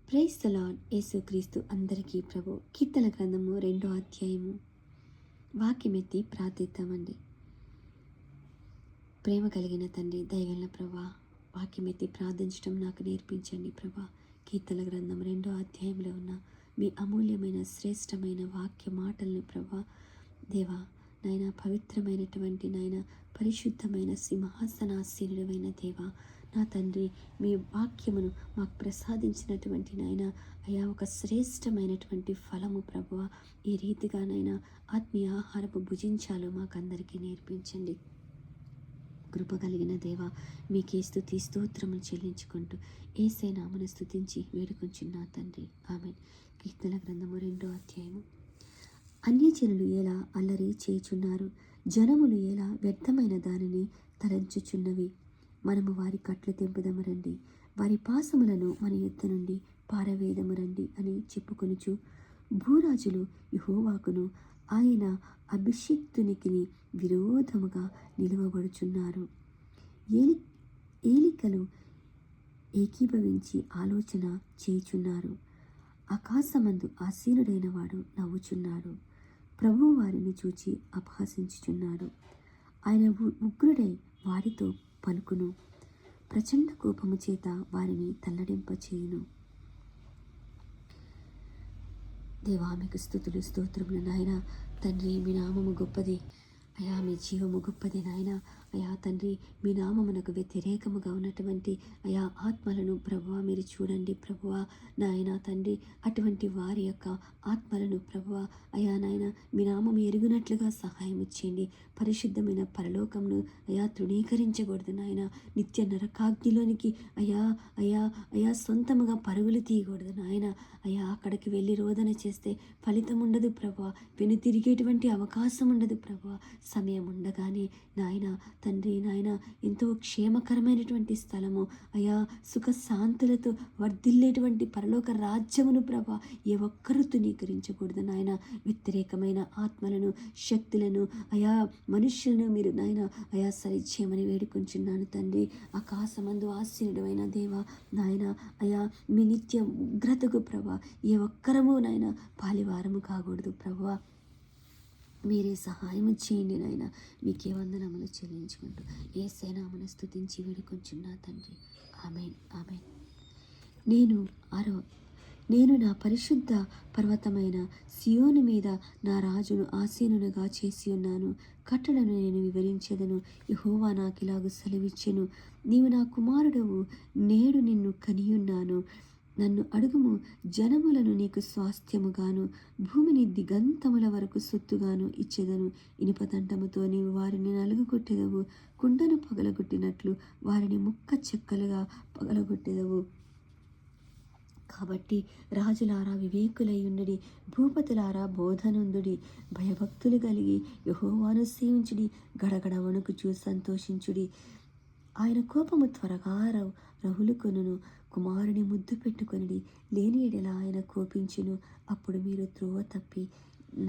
Praise the lord. యేసుక్రీస్తు అందరికీ ప్రభు. కీర్తన గ్రంథము 2వ అధ్యాయము. వాక్యమెత్తి ప్రార్థిద్దామండి. ప్రేమ కలిగిన తండ్రి, దయగల ప్రభా, వాక్యమెత్తి ప్రార్థించడం నాకు నేర్పించండి ప్రభా. కీర్తన గ్రంథం 2వ అధ్యాయంలో ఉన్న మీ అమూల్యమైన శ్రేష్టమైన వాక్య మాటలను ప్రభా దేవా, నాయన పవిత్రమైనటువంటి నాయన పరిశుద్ధమైన సింహాసనాసీనుడమైన దేవా, నా తండ్రి, మీ వాక్యమును మాకు ప్రసాదించినటువంటి నాయన అయా ఒక శ్రేష్టమైనటువంటి ఫలము ప్రభువ, ఈ రీతిగానైనా ఆత్మీయ ఆహారపు భుజించాలో మాకందరికీ నేర్పించండి. కృప కలిగిన దేవ, మీకే స్తుతి స్తోత్రములు చెల్లించుకుంటూ యేసయ్య నామమున స్తుతించి వేడుకొంచున్నా తండ్రి. ఆమేన్. కీర్తన గ్రంథము 2వ అధ్యాయము. అన్యజనులు ఎలా అల్లరి చేయుచున్నారు, జనములు ఎలా వ్యర్థమైన దానిని తలంచుచున్నవి. మనము వారి కట్లు తెంపుదము రండి, వారి పాసములను మన యుద్ధ నుండి పారవేదము రండి అని చెప్పుకొనుచు భూరాజులు యెహోవాకును ఆయన అభిషిక్తునికి విరోధముగా నిలువబడుచున్నారు. ఏలికలు ఏకీభవించి ఆలోచన చేయుచున్నారు. ఆకాశమందు ఆసీనుడైన వాడు నవ్వుచున్నాడు. ప్రభువు వారిని చూచి అపహసించుచున్నాడు. ఆయన ఉగ్రుడై వారితో పలుకును, ప్రచండ కోపము చేత వారిని తల్లడింపచేయును. దేవా, మీకు స్తుతులు స్తోత్రములు నాయన. తండ్రి, మీ నామము గొప్పది అయా, మీ జీవము గొప్పది నాయన. అయా తండ్రి, మీ నామమునకు వ్యతిరేకముగా ఉన్నటువంటి అయా ఆత్మలను ప్రభువా మీరు చూడండి ప్రభువా. నాయన తండ్రి, అటువంటి వారి యొక్క ఆత్మలను ప్రభువా అయా నాయన మీ నామము ఎరుగునట్లుగా సహాయం ఇచ్చేయండి. పరిశుద్ధమైన పరలోకమును అయా తృణీకరించకూడదు నాయన. నిత్య నరకాగ్నిలోనికి అయా అయా అయా సొంతముగా పరుగులు తీయకూడదు నాయన. అయా అక్కడికి వెళ్ళి రోదన చేస్తే ఫలితం ఉండదు ప్రభువా. వెనుతిరిగేటువంటి అవకాశం ఉండదు ప్రభువా. సమయం ఉండగానే నాయన తండ్రి, నాయన ఎంతో క్షేమకరమైనటువంటి స్థలము అయా, సుఖశాంతులతో వర్ధిల్లేటువంటి పరలోక రాజ్యమును ప్రభా ఏ ఒక్కరూ తునీకరించకూడదు నాయన. వ్యతిరేకమైన ఆత్మలను, శక్తులను అయా మనుష్యులను మీరు నాయన అయా సరిచేయమని వేడుకొంచున్నాను తండ్రి. ఆకాశమందు ఆసీనుడైన దేవా నాయన అయా, మీ నిత్య ఉగ్రతకు ప్రభా ఏ ఒక్కరము నాయన పాలివారము కాకూడదు ప్రభువా. మీరే సహాయం చేయండి నాయన. మీకే వందనములు చెల్లించుకుంటూ యేసయ్య నామమున స్తుతించి వేడుకొంచున్నా తండ్రి. ఆమేన్, ఆమేన్. నేను నా పరిశుద్ధ పర్వతమైన సియోను మీద నా రాజును ఆసీనునిగా చేసి ఉన్నాను. కట్టడను నేను వివరించెదను. యెహోవా నాకిలాగు సెలవిచ్చెను, నీవు నా కుమారుడవు, నేడు నిన్ను కనియున్నాను. నన్ను అడుగుము, జనములను నీకు స్వాస్థ్యముగాను భూమిని దిగంతముల వరకు సొత్తుగాను ఇచ్చెదను. ఇనుపదండముతో నీవు వారిని నలుగుకొట్టెదవు, కుండను పగలగొట్టినట్లు వారిని ముక్క చెక్కలుగా పగలగొట్టెదవు. కాబట్టి రాజులారా వివేకులై ఉండుడి, భూపతులారా బోధనుందుడి. భయభక్తులు కలిగి యెహోవాను సేవించుడి, గడగడ వణుకుచూ సంతోషించుడి. ఆయన కోపము త్వరగా రగులుకొనును. కుమారుని ముద్దు పెట్టుకొనిడి, లేని ఎడల ఆయన కోపించును. అప్పుడు మీరు త్రోవ తప్పి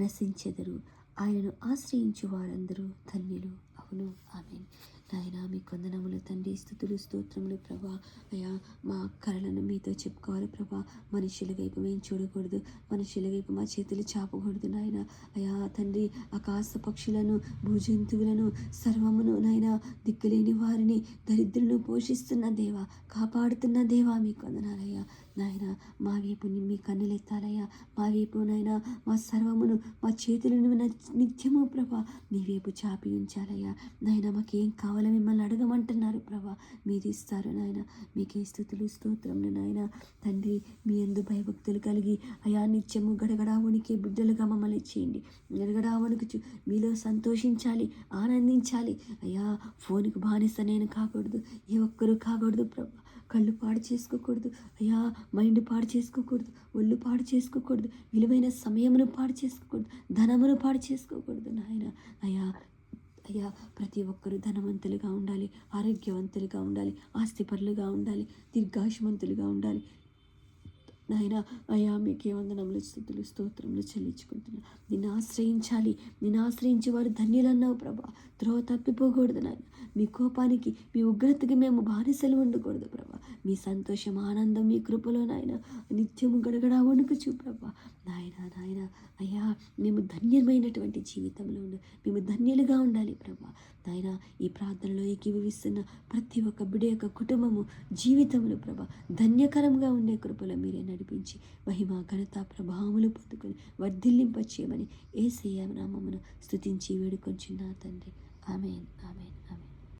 నశించెదరు. ఆయనను ఆశ్రయించు వారందరూ ధన్యులు. అవును, ఆమేన్. నాయన మీ కొందనములు తండ్రి, స్తుతులు స్తోత్రములు ప్రభా. అయా మా కళలను మీతో చెప్పుకోవాలి ప్రభా. మనుషుల వైపు మేము చూడకూడదు, మనుషుల వైపు మా చేతులు చాపకూడదు నాయన. అయా తండ్రి, ఆకాశ పక్షులను, భూజంతువులను, సర్వమును నాయన, దిక్కులేని వారిని, దరిద్రులను పోషిస్తున్న దేవా, కాపాడుతున్న దేవా మీ కొందనాలయ్యా. నాయన మా వైపు మీ కన్నులెత్తాలయ్యా. మా వైపు నాయన మా సర్వమును, మా చేతులను నిత్యము ప్రభా మీ వైపు చాపి ఉంచాలయ్యా. నాయన మాకేం కావాలో మిమ్మల్ని అడగమంటున్నారు ప్రభా, మీరు ఇస్తారు నాయన. మీకే స్తుతులు స్తోత్రములు నాయన. తండ్రి, మీ యందు భయభక్తులు కలిగి అయా నిత్యము గడగడా వణికే బిడ్డలుగా మమ్మల్ని చేయండి. గడగడా వణుకుచు మీలో సంతోషించాలి, ఆనందించాలి అయ్యా. ఫోన్కు బానిస నేను కాకూడదు, ఏ ఒక్కరూ కాకూడదు ప్రభా. కళ్ళు పాడు చేసుకోకూడదు అయ్యా, మైండ్ పాడు చేసుకోకూడదు, ఒళ్ళు పాడు చేసుకోకూడదు, విలువైన సమయమును పాడు చేసుకోకూడదు, ధనమును పాడు చేసుకోకూడదు నాయన. అయ్యా అయ్యా ప్రతి ఒక్కరూ ధనవంతులుగా ఉండాలి, ఆరోగ్యవంతులుగా ఉండాలి, ఆస్తిపరులుగా ఉండాలి, దీర్ఘాయుష్మంతులుగా ఉండాలి. నాయన అయ్యా మీకే వందనములు స్తుతులు స్తోత్రములు చెల్లించుకుంటున్నా. నిన్ను ఆశ్రయించాలి, నిన్ను ఆశ్రయించి వారు ధన్యులన్నావు ప్రభా. త్రోవ తప్పిపోకూడదు నాయన. మీ కోపానికి మీ ఉగ్రతకి మేము బానిసలు ఉండకూడదు ప్రభా. మీ సంతోషం ఆనందం మీ కృపలో నాయన నిత్యము గడగడా వణుకుచు ప్రభా. నాయన అయ్యా మేము ధన్యమైనటువంటి జీవితంలో మేము ధన్యులుగా ఉండాలి ప్రభా. నాయన ఈ ప్రార్థనలో ఏకీభవిస్తున్న ప్రతి ఒక్క బిడ్డ యొక్క కుటుంబము జీవితములు ప్రభా ధన్యకరంగా ఉండే కృపలో మీరే నడిపించి మహిమ ఘనత ప్రభావములు పొందుకొని వర్ధిల్లింపచేయమని యేసయ్య నామమున స్తుతించి వేడుకొంచున్నా తండ్రి. ఆమేన్ ఆమేన్ ఆమేన్.